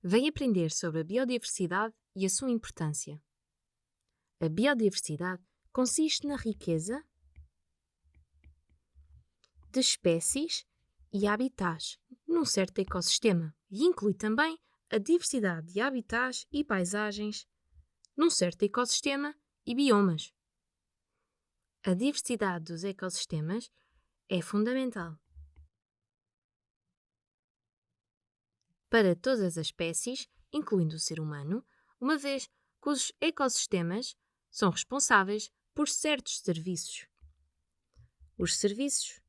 Vem aprender sobre a biodiversidade e a sua importância. A biodiversidade consiste na riqueza de espécies e habitats num certo ecossistema e inclui também a diversidade de habitats e paisagens num certo ecossistema e biomas. A diversidade dos ecossistemas é fundamental para todas as espécies, incluindo o ser humano, uma vez que os ecossistemas são responsáveis por certos serviços. Os serviços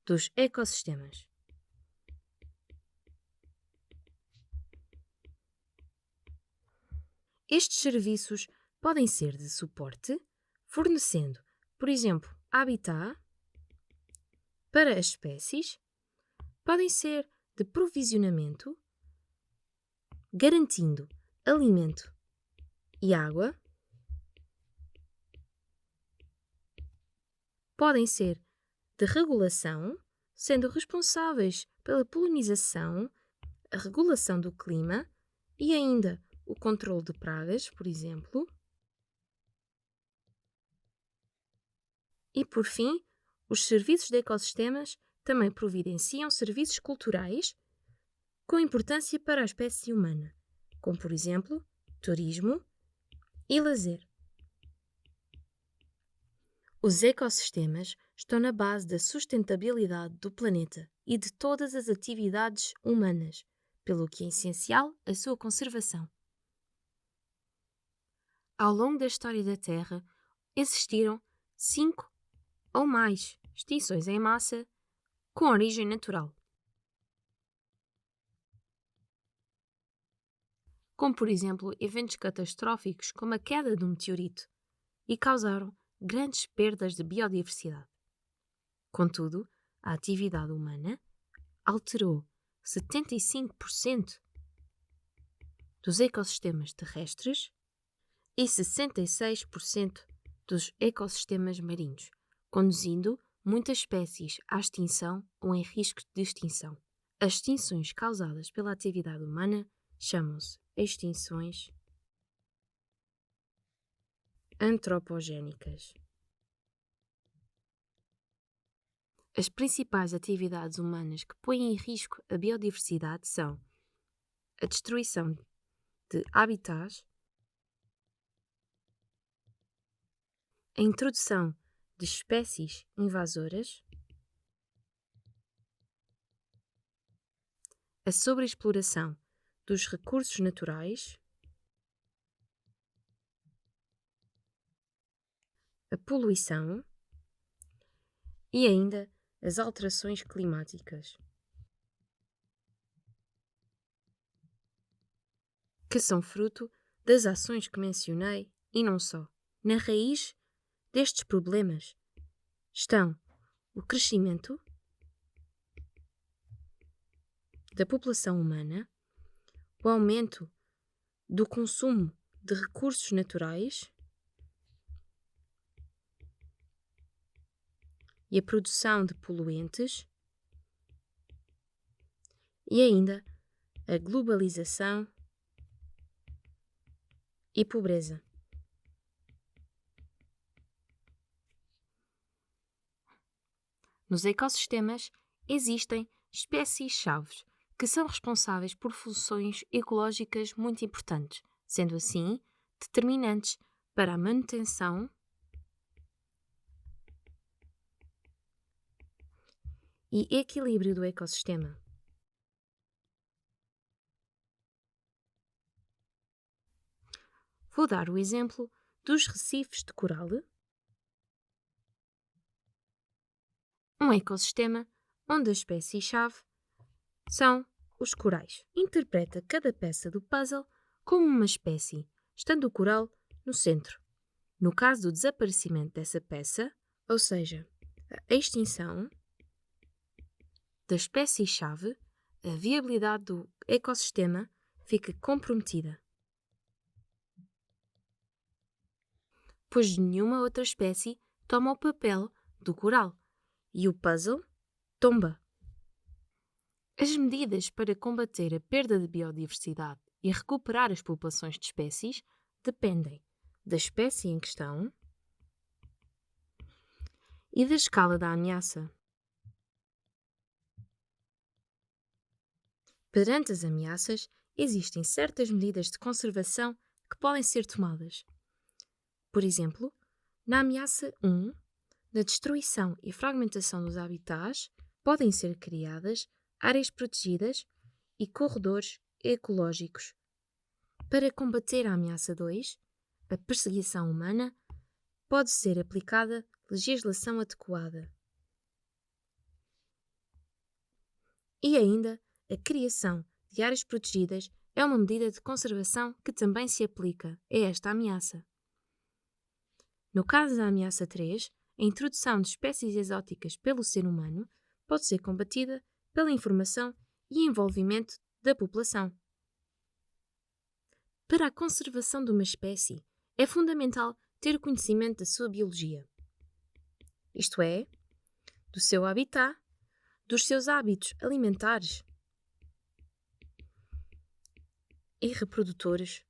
dos ecossistemas. Estes serviços podem ser de suporte, fornecendo, por exemplo, habitat para as espécies, podem ser de provisionamento, garantindo alimento e água, podem ser de regulação, sendo responsáveis pela polinização, a regulação do clima e ainda o controle de pragas, por exemplo. E, por fim, os serviços de ecossistemas também providenciam serviços culturais com importância para a espécie humana, como, por exemplo, turismo e lazer. Os ecossistemas estão na base da sustentabilidade do planeta e de todas as atividades humanas, pelo que é essencial a sua conservação. Ao longo da história da Terra, existiram 5 ou mais extinções em massa com origem natural, como por exemplo eventos catastróficos como a queda de um meteorito, e causaram grandes perdas de biodiversidade. Contudo, a atividade humana alterou 75% dos ecossistemas terrestres e 66% dos ecossistemas marinhos, conduzindo muitas espécies à extinção ou em risco de extinção. As extinções causadas pela atividade humana chamam-se extinções antropogénicas. As principais atividades humanas que põem em risco a biodiversidade são a destruição de habitats, a introdução de espécies invasoras, a sobreexploração dos recursos naturais, a poluição e ainda as alterações climáticas, que são fruto das ações que mencionei e não só. Na raiz destes problemas estão o crescimento da população humana, o aumento do consumo de recursos naturais e a produção de poluentes e ainda a globalização e pobreza. Nos ecossistemas existem espécies-chave que são responsáveis por funções ecológicas muito importantes, sendo assim determinantes para a manutenção e equilíbrio do ecossistema. Vou dar o exemplo dos recifes de coral, um ecossistema onde a espécie-chave são os corais. Interpreta cada peça do puzzle como uma espécie, estando o coral no centro. No caso do desaparecimento dessa peça, ou seja, a extinção da espécie-chave, a viabilidade do ecossistema fica comprometida, pois nenhuma outra espécie toma o papel do coral e o puzzle tomba. As medidas para combater a perda de biodiversidade e recuperar as populações de espécies dependem da espécie em questão e da escala da ameaça. Perante as ameaças, existem certas medidas de conservação que podem ser tomadas. Por exemplo, na ameaça 1, na destruição e fragmentação dos habitats, podem ser criadas áreas protegidas e corredores ecológicos. Para combater a ameaça 2, a perseguição humana, pode ser aplicada legislação adequada. E ainda, a criação de áreas protegidas é uma medida de conservação que também se aplica a esta ameaça. No caso da ameaça 3, a introdução de espécies exóticas pelo ser humano pode ser combatida pela informação e envolvimento da população. Para a conservação de uma espécie, é fundamental ter o conhecimento da sua biologia, isto é, do seu habitat, dos seus hábitos alimentares e reprodutores,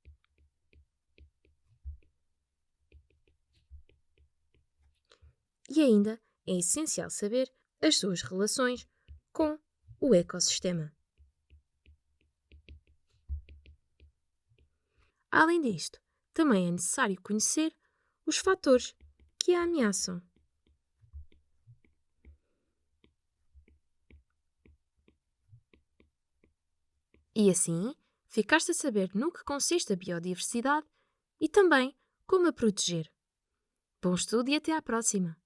e ainda é essencial saber as suas relações com o ecossistema. Além disto, também é necessário conhecer os fatores que a ameaçam. E assim, ficaste a saber no que consiste a biodiversidade e também como a proteger. Bom estudo e até à próxima!